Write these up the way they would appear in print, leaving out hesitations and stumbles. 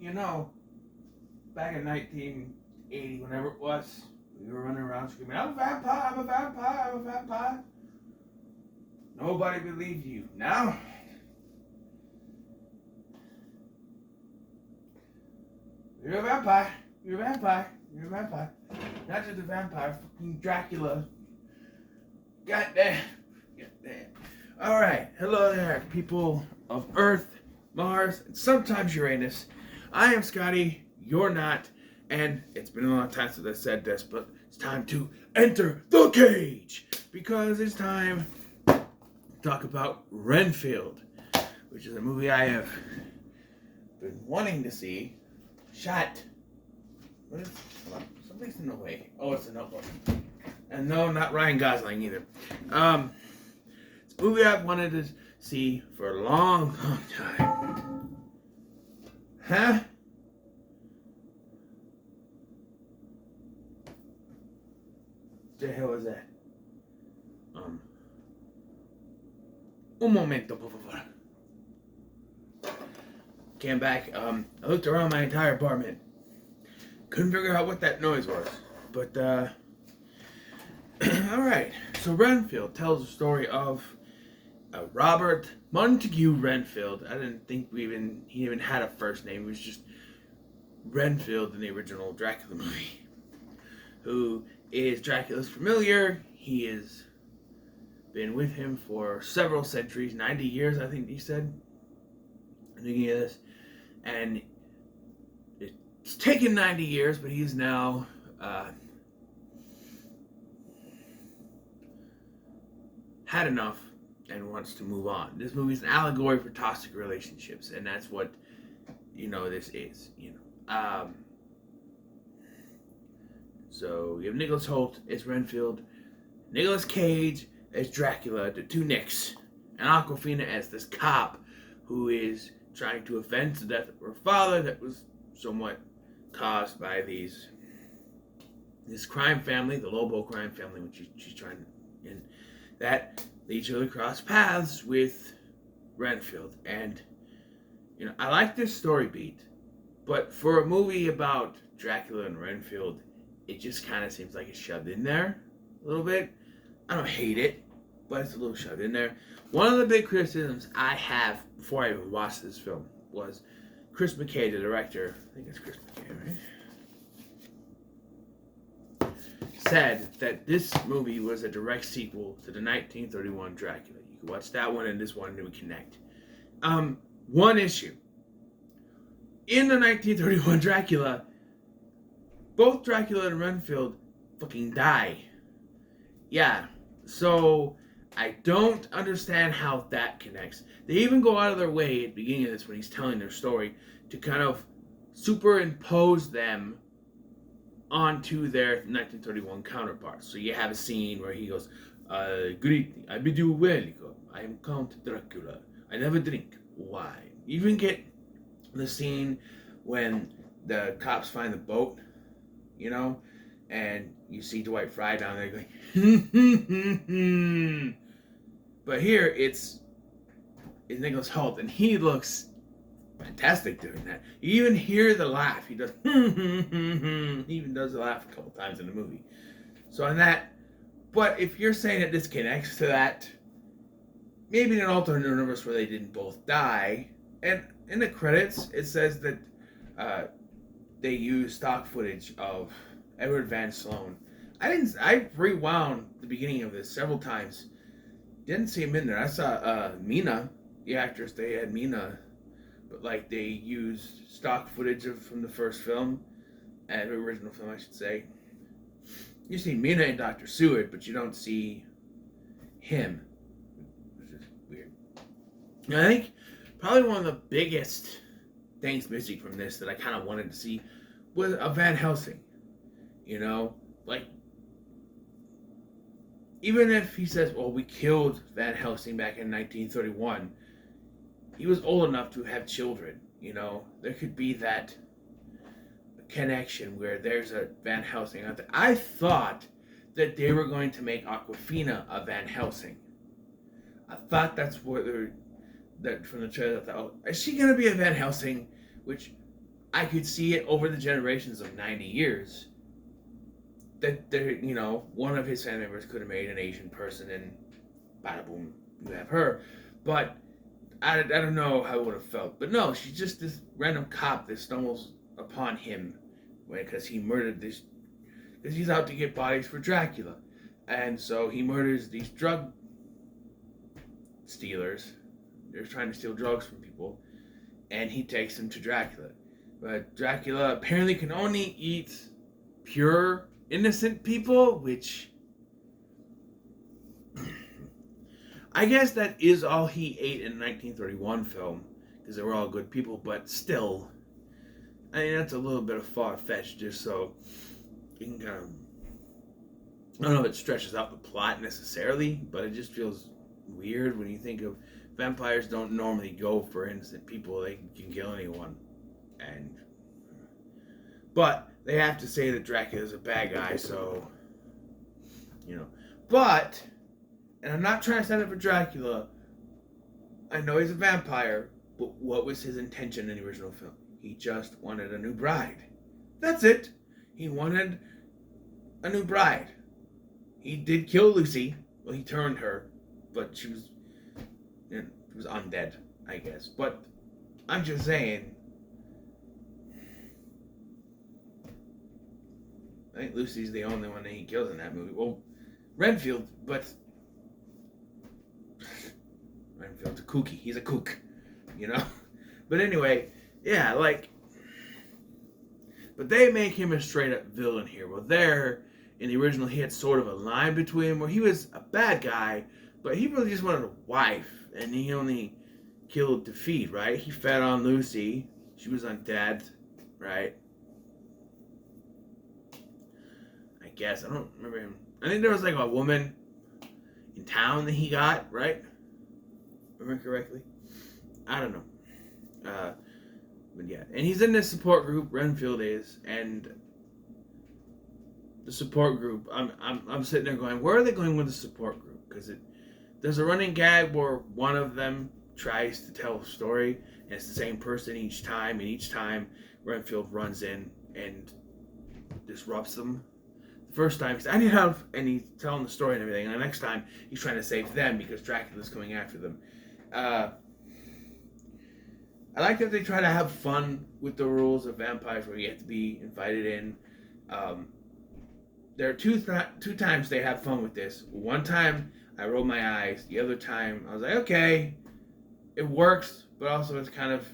you know, back in 1980, whenever it was, we were running around screaming, I'm a vampire, I'm a vampire, I'm a vampire. Nobody believed you. Now, you're a vampire, you're a vampire, you're a vampire. Not just a vampire, fucking Dracula. Goddamn. Goddamn. Alright, hello there, people of Earth, Mars, and sometimes Uranus. I am Scotty, you're not, and it's been a long time since I said this, but it's time to enter the cage, because it's time to talk about Renfield, which is a movie I have been wanting to see. Shot. What is, hold on, something's in the way. Oh, it's a notebook. And no, not Ryan Gosling either. It's a movie I've wanted to see for a long, long time. Huh? The hell is that? Un momento, por favor. Came back. I looked around my entire apartment. Couldn't figure out what that noise was. But, alright. So Renfield tells the story of Robert Montague Renfield. I didn't think he even had a first name. He was just Renfield in the original Dracula movie. Who is Dracula's familiar. He has been with him for several centuries, 90 years, I think he said. I'm thinking of this. And it's taken 90 years, but he's now had enough and wants to move on. This movie is an allegory for toxic relationships, and that's what, this is, So, you have Nicholas Hoult as Renfield, Nicolas Cage as Dracula, the two Nicks, and Awkwafina as this cop who is trying to avenge the death of her father that was somewhat caused by this crime family, the Lobo crime family, which she's trying to, and that leads her to cross paths with Renfield. And, I like this story beat, but for a movie about Dracula and Renfield, it just kind of seems like it's shoved in there a little bit. I don't hate it, but it's a little shoved in there. One of the big criticisms I have before I even watched this film was Chris McKay, the director, I think it's Chris McKay, right? Said that this movie was a direct sequel to the 1931 Dracula. You can watch that one and this one to connect. One issue. In the 1931 Dracula, both Dracula and Renfield fucking die. Yeah, so I don't understand how that connects. They even go out of their way at the beginning of this when he's telling their story to kind of superimpose them onto their 1931 counterparts. So you have a scene where he goes, good evening, I bid you welcome. I am Count Dracula. I never drink wine. You even get the scene when the cops find the boat, and you see Dwight Fry down there going, But here it's Nicholas Hoult, and he looks fantastic doing that. You even hear the laugh. He does, he even does the laugh a couple times in the movie. So on that, but if you're saying that this connects to that, maybe in an alternate universe where they didn't both die, and in the credits it says that they use stock footage of Edward Van Sloan. I rewound the beginning of this several times. Didn't see him in there. I saw Mina, the actress. They had Mina, but they used stock footage from the first film, the original film, I should say. You see Mina and Dr. Seward, but you don't see him, which is weird. And I think probably one of the biggest things missing from this that I kind of wanted to see was a Van Helsing. Even if he says, well, we killed Van Helsing back in 1931, he was old enough to have children, There could be that connection where there's a Van Helsing out there. I thought that they were going to make Awkwafina a Van Helsing. I thought that's what that from the trailer. I thought, oh, is she going to be a Van Helsing? Which I could see it over the generations of 90 years that there, one of his family members could have made an Asian person, and bada boom, you have her. But I don't know how it would have felt. But no, she's just this random cop that stumbles upon him because he murdered this, because he's out to get bodies for Dracula. And so he murders these drug stealers. They're trying to steal drugs from people. And he takes them to Dracula. But Dracula apparently can only eat pure, innocent people, which I guess that is all he ate in the 1931 film, because they were all good people, but still, I mean, that's a little bit of far-fetched, just so you can kind of, I don't know if it stretches out the plot necessarily, but it just feels weird when you think of vampires don't normally go for innocent people. They can kill anyone. But they have to say that Dracula is a bad guy, so, But, and I'm not trying to stand up for Dracula, I know he's a vampire, but what was his intention in the original film? He just wanted a new bride. That's it. He wanted a new bride. He did kill Lucy. Well, he turned her, but she was undead, I guess. But I'm just saying, I think Lucy's the only one that he kills in that movie. Well, Renfield, but Renfield's a kooky. He's a kook, But anyway, yeah, but they make him a straight up villain here. Well, there, in the original, he had sort of a line between him where he was a bad guy, but he really just wanted a wife, and he only killed to feed, right? He fed on Lucy. She was undead, right? I guess. I don't remember him. I think there was like a woman in town that he got, right? Remember correctly? I don't know. But yeah, and he's in this support group. Renfield is, and the support group. I'm sitting there going, where are they going with the support group? Because there's a running gag where one of them tries to tell a story, and it's the same person each time, and each time Renfield runs in and disrupts them. The first time he's, I need help, and he's telling the story and everything, and the next time he's trying to save them because Dracula's coming after them. I like that they try to have fun with the rules of vampires where you have to be invited in. There are two times they have fun with this. One time I rolled my eyes. The other time I was like, okay, it works, but also it's kind of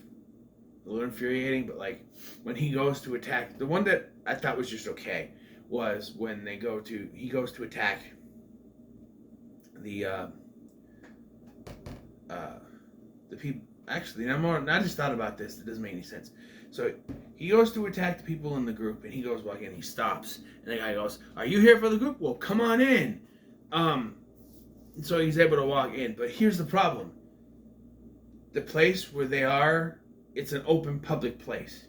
a little infuriating. But like when he goes to attack, the one that I thought was just okay was when he goes to attack the people. Actually, I just thought about this. It doesn't make any sense. So he goes to attack the people in the group, and he goes walking in. He stops, and the guy goes, "Are you here for the group? Well, come on in." So he's able to walk in. But here's the problem: the place where they are, it's an open public place.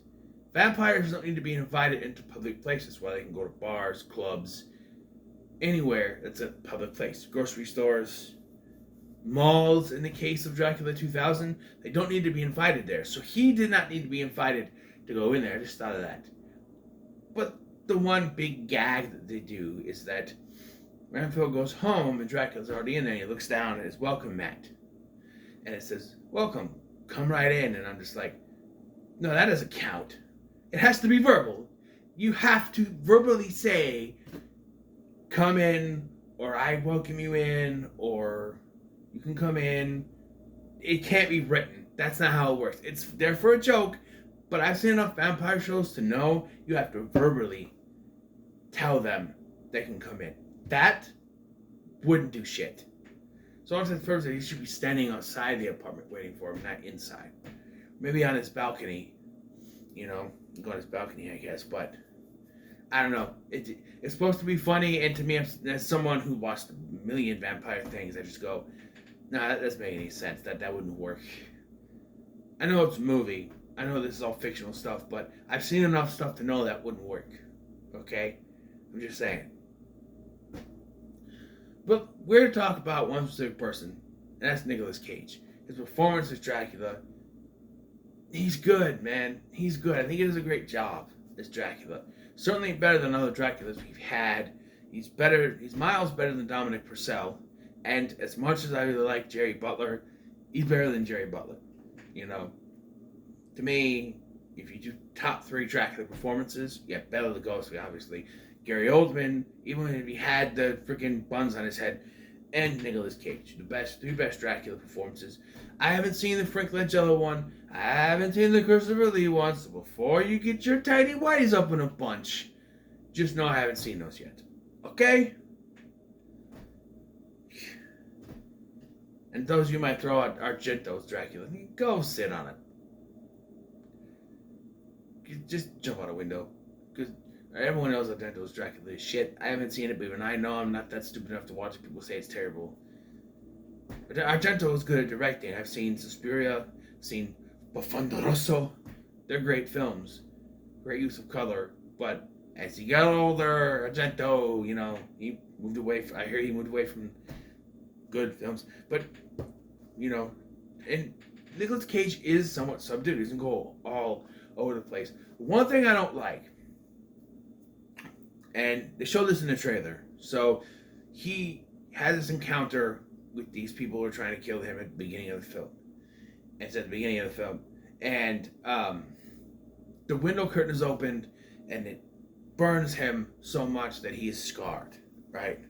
Vampires don't need to be invited into public places where they can go to bars, clubs, anywhere that's a public place, grocery stores. Malls, in the case of Dracula 2000, they don't need to be invited there. So he did not need to be invited to go in there. I just thought of that. But the one big gag that they do is that Renfield goes home and Dracula's already in there. And he looks down at his welcome mat. And it says, "Welcome, come right in." And I'm just like, no, that doesn't count. It has to be verbal. You have to verbally say, "Come in," or "I welcome you in," or "You can come in." It can't be written. That's not how it works. It's there for a joke, but I've seen enough vampire shows to know you have to verbally tell them they can come in. That wouldn't do shit. So I'm saying first that he should be standing outside the apartment waiting for him, not inside. Maybe on his balcony, go on his balcony, I guess, but I don't know. It's supposed to be funny, and to me, as someone who watched a million vampire things, I just go, nah, that doesn't make any sense. That wouldn't work. I know it's a movie. I know this is all fictional stuff, but I've seen enough stuff to know that wouldn't work. Okay? I'm just saying. But we're to talk about one specific person, and that's Nicolas Cage. His performance as Dracula he's good, man. He's good. I think he does a great job as Dracula. Certainly better than other Draculas we've had. He's better. He's miles better than Dominic Purcell. And as much as I really like Jerry Butler, he's better than Jerry Butler. You know, to me, if you do top three Dracula performances, yeah, Bela Lugosi, obviously. Gary Oldman, even if he had the freaking buns on his head, and Nicolas Cage, the three best Dracula performances. I haven't seen the Frank Langella one. I haven't seen the Christopher Lee one. So before you get your tidy whities up in a bunch, just know I haven't seen those yet. Okay? And those you might throw out Argento's Dracula. Go sit on it. Just jump out a window. Because everyone knows Argento's Dracula is shit. I haven't seen it, but even I know I'm not that stupid enough to watch it. People say it's terrible. But Argento is good at directing. I've seen Suspiria, seen Profondo Rosso. They're great films. Great use of color. But as he got older, Argento, he moved away. I hear he moved away from good films. But, and Nicolas Cage is somewhat subdued. He doesn't go all over the place. One thing I don't like, and they show this in the trailer. So he has this encounter with these people who are trying to kill him at the beginning of the film. And it's at the beginning of the film. And the window curtain is opened and it burns him so much that he is scarred, right?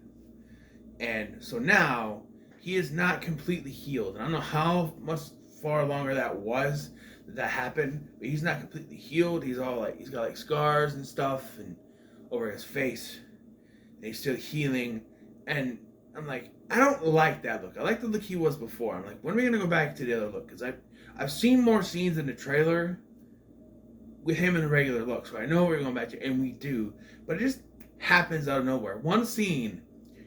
And so now he is not completely healed. And I don't know how much far longer that was that happened, but he's not completely healed. He's got scars and stuff and over his face. And he's still healing. And I'm like, I don't like that look. I like the look he was before. I'm like, when are we going to go back to the other look? Because I've seen more scenes in the trailer with him in the regular look. So I know we're going back to, and we do. But it just happens out of nowhere. One scene,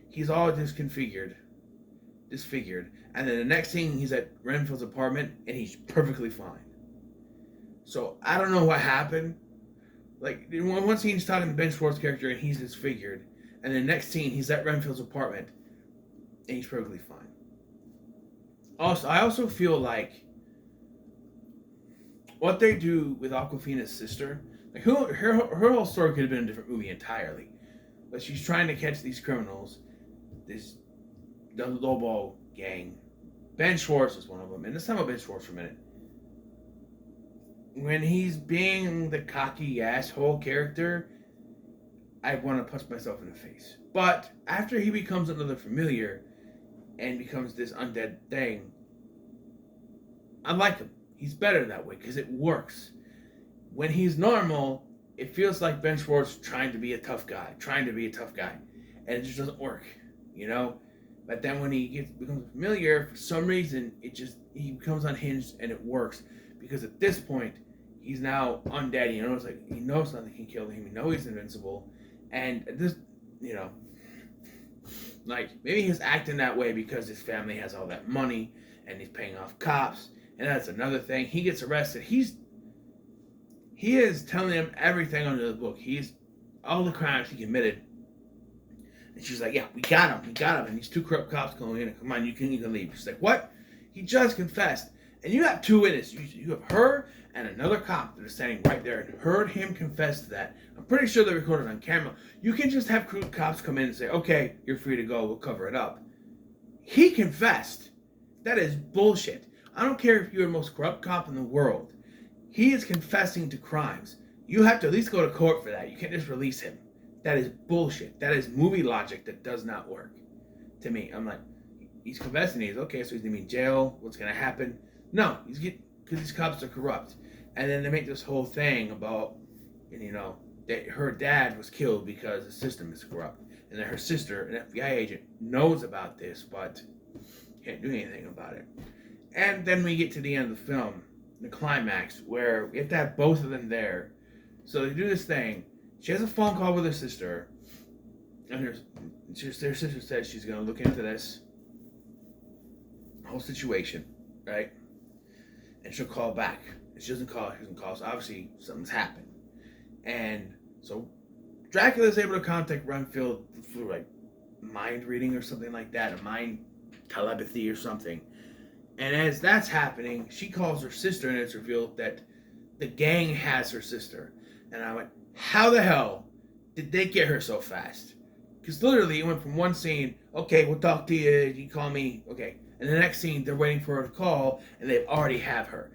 he's all disfigured. And then the next scene, he's at Renfield's apartment, and he's perfectly fine. So I don't know what happened. Like, in one scene, he's talking to Ben Schwartz's character, and he's disfigured. And the next scene, he's at Renfield's apartment, and he's perfectly fine. Also, I also feel like what they do with Awkwafina's sister, like her whole story could have been a different movie entirely. But she's trying to catch these criminals, the Lobo gang. Ben Schwartz is one of them. And let's talk about Ben Schwartz for a minute. When he's being the cocky asshole character, I want to punch myself in the face. But after he becomes another familiar and becomes this undead thing, I like him. He's better that way because it works. When he's normal, it feels like Ben Schwartz trying to be a tough guy. And it just doesn't work, But then when he becomes familiar, for some reason, he becomes unhinged and it works. Because at this point, he's now undead. He knows nothing can kill him. He knows he's invincible. And this, maybe he's acting that way because his family has all that money and he's paying off cops. And that's another thing. He gets arrested. He is telling them everything under the book. He's all the crimes he committed. And she's like, yeah, we got him. And these two corrupt cops go in and come on, you can leave. She's like, what? He just confessed. And you have two witnesses. You have her and another cop that are standing right there and heard him confess to that. I'm pretty sure they recorded on camera. You can just have cops come in and say, okay, you're free to go. We'll cover it up. He confessed. That is bullshit. I don't care if you're the most corrupt cop in the world. He is confessing to crimes. You have to at least go to court for that. You can't just release him. That is bullshit. That is movie logic that does not work. To me, I'm like, he's confessing. He's okay, so he's going to be in jail. What's going to happen? No, because these cops are corrupt. And then they make this whole thing about, that her dad was killed because the system is corrupt. And that her sister, an FBI agent, knows about this, but can't do anything about it. And then we get to the end of the film, the climax, where we have to have both of them there. So they do this thing. She has a phone call with her sister. And her sister says she's going to look into this whole situation, right? And she'll call back. And she doesn't call. So obviously something's happened. And so Dracula's able to contact Renfield through mind reading or something like that, a mind telepathy or something. And as that's happening, she calls her sister, and it's revealed that the gang has her sister. And I went, how the hell did they get her so fast? Because literally, it went from one scene, okay, we'll talk to you, you call me, okay. And the next scene, they're waiting for her to call, and they already have her.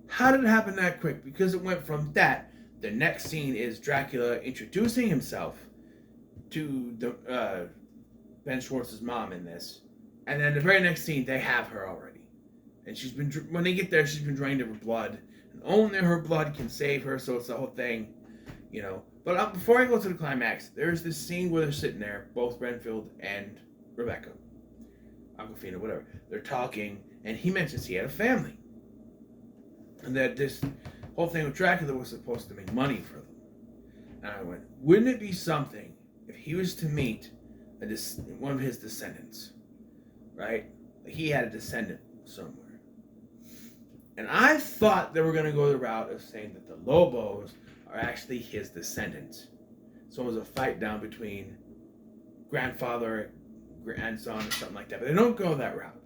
How did it happen that quick? Because it went from that. The next scene is Dracula introducing himself to Ben Schwartz's mom in this. And then the very next scene, they have her already. And she's been, when they get there, she's been drained of her blood. And only her blood can save her, so it's the whole thing, you know. But before I go to the climax, there's this scene where they're sitting there, both Renfield and Rebecca, Aquafina, whatever. They're talking, and he mentions he had a family. And that this whole thing with Dracula was supposed to make money for them. And I went, wouldn't it be something if he was to meet one of his descendants, right? He had a descendant somewhere. And I thought they were going to go the route of saying that the Lobos are actually his descendants. So it was a fight down between grandfather, grandson, or something like that. But they don't go that route.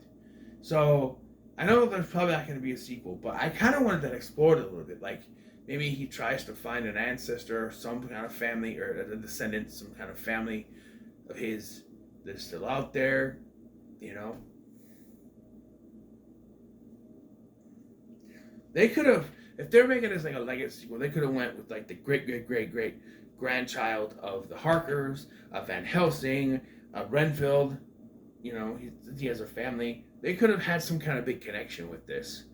So I know there's probably not going to be a sequel, but I kind of wanted that explored a little bit. Like, maybe he tries to find an ancestor, some kind of family, or a descendant, some kind of family of his that's still out there, you know. They could have, if they're making this like a legacy sequel, they could have went with like the great grandchild of the Harkers, of Van Helsing, of Renfield. You know, he has a family. They could have had some kind of big connection with this.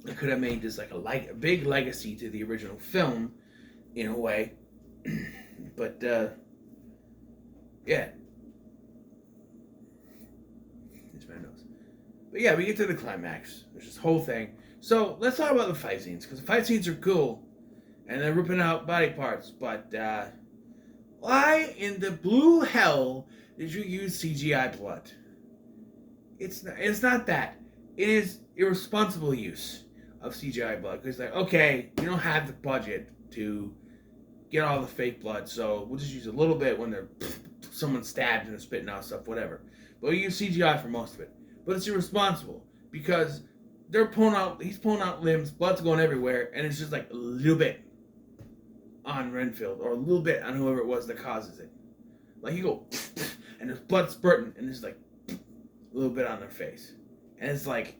They could have made this like a big legacy to the original film, in a way. But yeah, it's my nose. But yeah, we get to the climax. There's this whole thing. So let's talk about the fight scenes, because the fight scenes are cool, and they're ripping out body parts. But why in the blue hell did you use CGI blood? It's not that. It is irresponsible use of CGI blood. Because like, okay, you don't have the budget to get all the fake blood, so we'll just use a little bit when someone's stabbed and they're spitting out stuff, whatever. But we use CGI for most of it. But it's irresponsible because he's pulling out limbs, blood's going everywhere, and it's just like a little bit on Renfield, or a little bit on whoever it was that causes it. Like you go, and there's blood spurting, and there's like a little bit on their face. And it's like,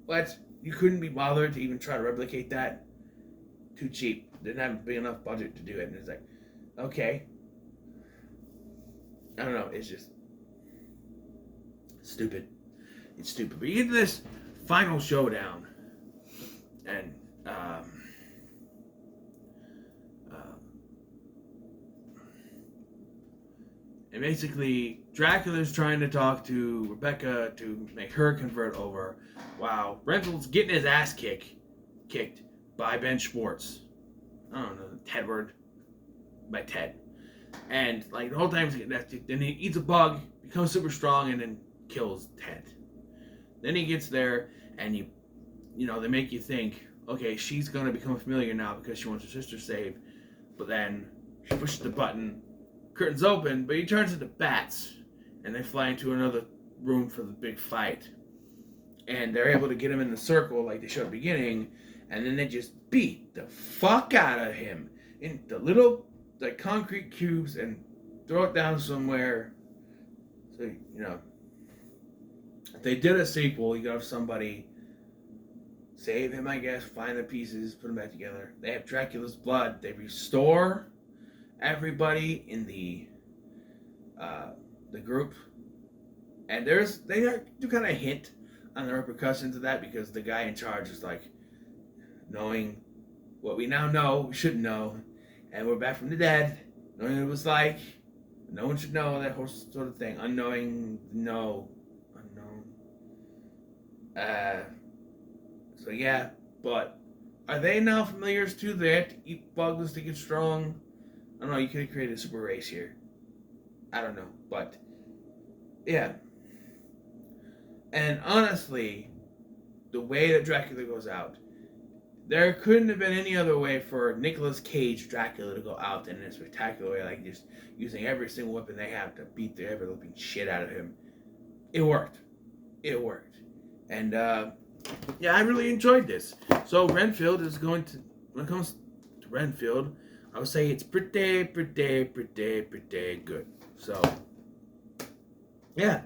what? You couldn't be bothered to even try to replicate that? Too cheap. Didn't have a big enough budget to do it. And it's like, okay. I don't know, it's just stupid. It's stupid. But you get to this final showdown, and and basically Dracula's trying to talk to Rebecca to make her convert over, while Renfield's getting his ass kicked by Ben Schwartz. I don't know, Tedward, by Ted. And like the whole time then he eats a bug, becomes super strong, and then kills Ted. Then he gets there, and you know, they make you think, okay, she's gonna become familiar now because she wants her sister saved. But then she pushes the button, curtains open, but he turns into bats, and they fly into another room for the big fight. And they're able to get him in the circle like they showed at the beginning, and then they just beat the fuck out of him in the little like concrete cubes and throw it down somewhere. So, you know, if they did a sequel, you could have somebody save him, I guess, find the pieces, put them back together. They have Dracula's blood. They restore everybody in the group, and they do kind of hint on the repercussions of that, because the guy in charge is like, knowing what we now know, we should know, and we're back from the dead, knowing what it was like, no one should know, that whole sort of thing, unknown. So yeah, but are they now familiars too? They have to eat bugs to get strong. I don't know, you could have created a super race here. I don't know, but yeah. And honestly, the way that Dracula goes out, there couldn't have been any other way for Nicolas Cage Dracula to go out in a spectacular way, like just using every single weapon they have to beat the ever-living shit out of him. It worked. And yeah, I really enjoyed this. So Renfield is going to, when it comes to Renfield, I would say it's pretty good. So yeah.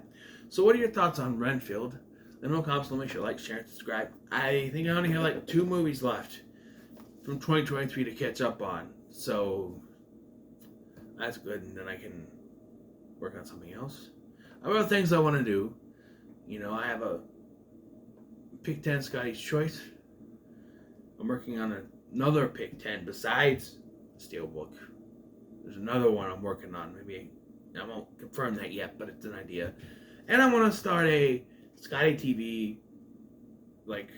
So what are your thoughts on Renfield? Let me know in the comments. Make sure to like, share, and subscribe. I think I only have like 2 movies left from 2023 to catch up on. So that's good, and then I can work on something else. I have other things I want to do. You know, I have a Pick 10 Scotty's Choice. I'm working on another Pick 10 besides Steelbook. There's another one I'm working on. Maybe I won't confirm that yet, but it's an idea. And I want to start a Scotty TV, like,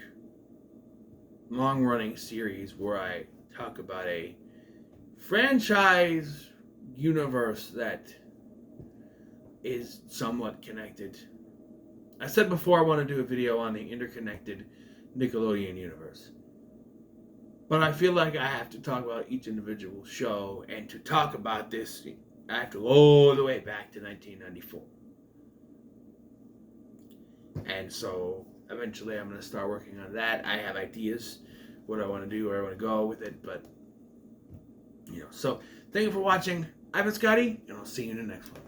long-running series where I talk about a franchise universe that is somewhat connected. I said before I want to do a video on the interconnected Nickelodeon universe. But I feel like I have to talk about each individual show, and to talk about this, I have to go all the way back to 1994. And so eventually I'm going to start working on that. I have ideas what I want to do, where I want to go with it, but you know. So thank you for watching. I've been Scotty, and I'll see you in the next one.